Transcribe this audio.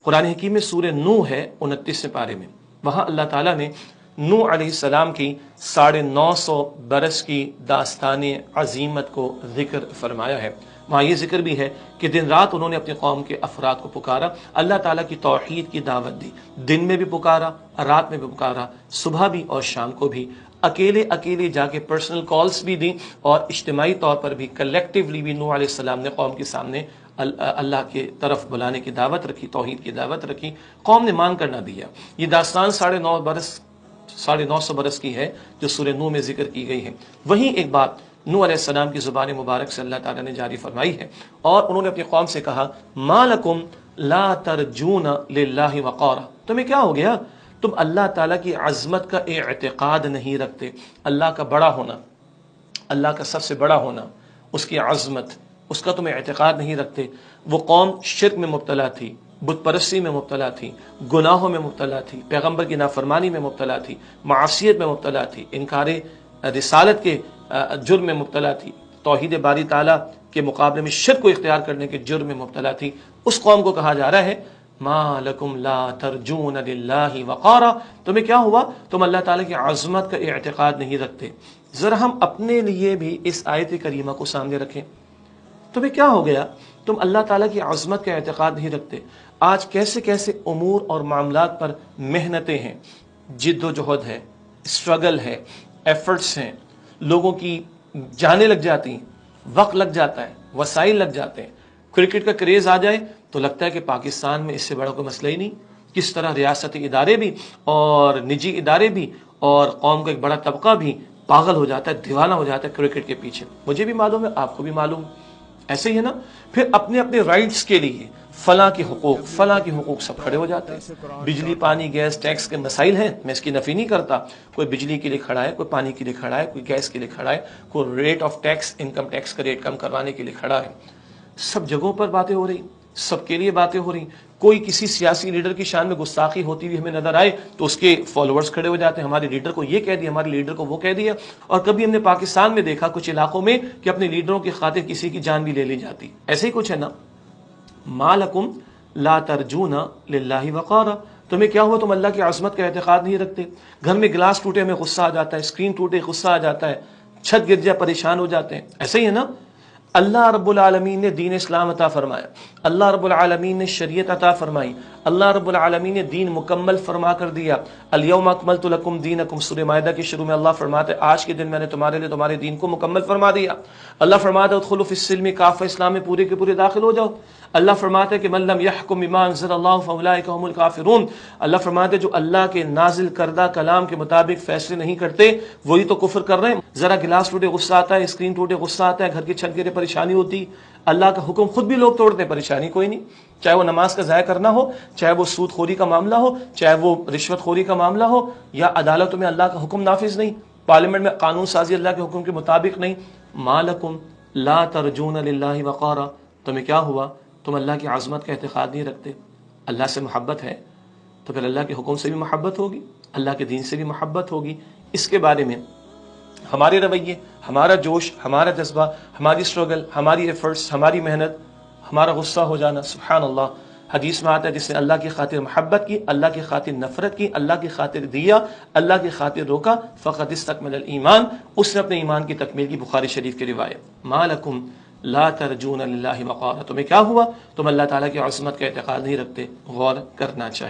قرآن حکیم میں سورہ نوح ہے 29 پارے میں، وہاں اللہ تعالیٰ نے نوح علیہ السلام کی 950 برس کی داستان عظیمت کو ذکر فرمایا ہے۔ وہاں یہ ذکر بھی ہے کہ دن رات انہوں نے اپنی قوم کے افراد کو پکارا، اللہ تعالیٰ کی توحید کی دعوت دی، دن میں بھی پکارا، رات میں بھی پکارا، صبح بھی اور شام کو بھی، اکیلے اکیلے جا کے پرسنل کالز بھی دیں اور اجتماعی طور پر بھی کلیکٹیولی بھی نوح علیہ السلام نے قوم کے سامنے اللہ کی طرف بلانے کی دعوت رکھی، توحید کی دعوت رکھی، قوم نے مان کر نہ دیا۔ یہ داستان 950 برس کی ہے جو سورہ نوح میں ذکر کی گئی ہے۔ وہیں ایک بات نوح علیہ السلام کی زبان مبارک سے اللہ تعالیٰ نے جاری فرمائی ہے، اور انہوں نے اپنی قوم سے کہا ما لکم لا ترجون للہ وقارا، تمہیں کیا ہو گیا، تم اللہ تعالیٰ کی عظمت کا اعتقاد نہیں رکھتے، اللہ کا بڑا ہونا، اللہ کا سب سے بڑا ہونا، اس کی عظمت، اس کا تم اعتقاد نہیں رکھتے۔ وہ قوم شرک میں مبتلا تھی، بت پرستی میں مبتلا تھی، گناہوں میں مبتلا تھی، پیغمبر کی نافرمانی میں مبتلا تھی، معصیت میں مبتلا تھی، انکار رسالت کے جرم میں مبتلا تھی، توحید باری تعالیٰ کے مقابلے میں شرک کو اختیار کرنے کے جرم میں مبتلا تھی۔ اس قوم کو کہا جا رہا ہے ما لکم لا ترجون للہ وقارا، تمہیں کیا ہوا، تم اللہ تعالیٰ کی عظمت کا اعتقاد نہیں رکھتے۔ ذرا ہم اپنے لیے بھی اس آیت کریمہ کو سامنے رکھیں، تمہیں کیا ہو گیا، تم اللہ تعالیٰ کی عظمت کا اعتقاد نہیں رکھتے۔ آج کیسے کیسے امور اور معاملات پر محنتیں ہیں، جد و جہد ہے، اسٹرگل ہے، ایفرٹس ہیں، لوگوں کی جانیں لگ جاتی ہیں، وقت لگ جاتا ہے، وسائل لگ جاتے ہیں۔ کرکٹ کا کریز آ جائے تو لگتا ہے کہ پاکستان میں اس سے بڑا کوئی مسئلہ ہی نہیں۔ کس طرح ریاستی ادارے بھی اور نجی ادارے بھی اور قوم کا ایک بڑا طبقہ بھی پاگل ہو جاتا ہے، دیوانہ ہو جاتا ہے کرکٹ کے پیچھے۔ مجھے بھی معلوم ہے، آپ کو بھی معلوم ہے، ایسے ہی ہے نا۔ پھر اپنے اپنے رائٹس کے لیے فلاں کے حقوق سب کھڑے ہو جاتے ہیں۔ بجلی، پانی، گیس، ٹیکس کے مسائل ہیں، میں اس کی نفی نہیں کرتا، کوئی بجلی کے لیے کھڑا ہے، کوئی پانی کے لیے کھڑا ہے، کوئی گیس کے لیے کھڑا ہے، کوئی rate of tax, income tax کا ریٹ کم کروانے کے لیے کھڑا ہے۔ سب جگہوں پر باتیں ہو رہی، سب کے لیے باتیں ہو رہی۔ کوئی کسی سیاسی لیڈر کی شان میں گستاخی ہوتی ہوئی ہمیں نظر آئے تو اس کے فالوورز کھڑے ہو جاتے ہیں، ہمارے لیڈر کو یہ کہہ دیا، ہمارے لیڈر کو وہ کہہ دیا۔ اور کبھی ہم نے پاکستان میں دیکھا کچھ علاقوں میں کہ اپنے لیڈروں کی خاطر کسی کی جان بھی لے لی جاتی، ایسے ہی کچھ ہے نا۔ ما لکم لا ترجون للہ وقارا، تمہیں کیا ہوا، تم اللہ کی عظمت کا اعتقاد نہیں رکھتے۔ گھر میں گلاس ٹوٹے ہمیں غصہ آ جاتا ہے، اسکرین ٹوٹے غصہ آ جاتا ہے، چھت گر جائے پریشان ہو جاتے ہیں، ایسے ہی ہے نا۔ اللہ رب العالمین نے دین اسلام عطا فرمایا، اللہ رب العالمین نے شریعت عطا فرمائی، اللہ رب العالمین نے دین مکمل فرما کر دیا۔ الیوم اکملت لکم دینکم، سورہ مائدہ کے شروع میں اللہ فرماتے ہیں آج کے دن میں نے تمہارے لیے تمہارے دین کو مکمل فرما دیا۔ اللہ فرماتا ہے ادخلوا فی السلم کافہ، اسلام میں پورے کے پورے داخل ہو جاؤ۔ اللہ فرماتا ہے کہ من لم یحکم بما انزل اللہ فاولئک هم الکافرون، اللہ فرماتے ہیں جو اللہ کے نازل کردہ کلام کے مطابق فیصلے نہیں کرتے وہی تو کفر کر رہے ہیں۔ ذرا گلاس ٹوٹے غصہ آتا ہے، اسکرین ٹوٹے غصہ آتا ہے، گھر کی چھت گرے پریشانی ہوتی، اللہ کا حکم خود بھی لوگ توڑتے ہیں، پریشانی کوئی نہیں، چاہے وہ نماز کا ضائع کرنا ہو، چاہے وہ سود خوری کا معاملہ ہو، چاہے وہ رشوت خوری کا معاملہ ہو، یا عدالتوں میں اللہ کا حکم نافذ نہیں، پارلیمنٹ میں قانون سازی اللہ کے حکم کے مطابق نہیں۔ ما لکم لا ترجون للہ وقارا، تمہیں کیا ہوا، تم اللہ کی عظمت کا اعتقاد نہیں رکھتے۔ اللہ سے محبت ہے تو پھر اللہ کے حکم سے بھی محبت ہوگی، اللہ کے دین سے بھی محبت ہوگی۔ اس کے بارے میں ہمارے رویے، ہمارا جوش، ہمارا جذبہ، ہماری اسٹرگل، ہماری ایفرٹس، ہماری محنت، ہمارا غصہ ہو جانا، سبحان اللہ، حدیث میں آتا ہے جس نے اللہ کی خاطر محبت کی، اللہ کی خاطر نفرت کی، اللہ کی خاطر دیا، اللہ کی خاطر روکا، فقد استکمل الایمان، اس نے اپنے ایمان کی تکمیل کی۔ بخاری شریف کی روایت۔ ما لکم لا ترجون للہ وقارا، تمہیں کیا ہوا، تم اللہ تعالیٰ کی عظمت کا اعتقاد نہیں رکھتے، غور کرنا چاہیے۔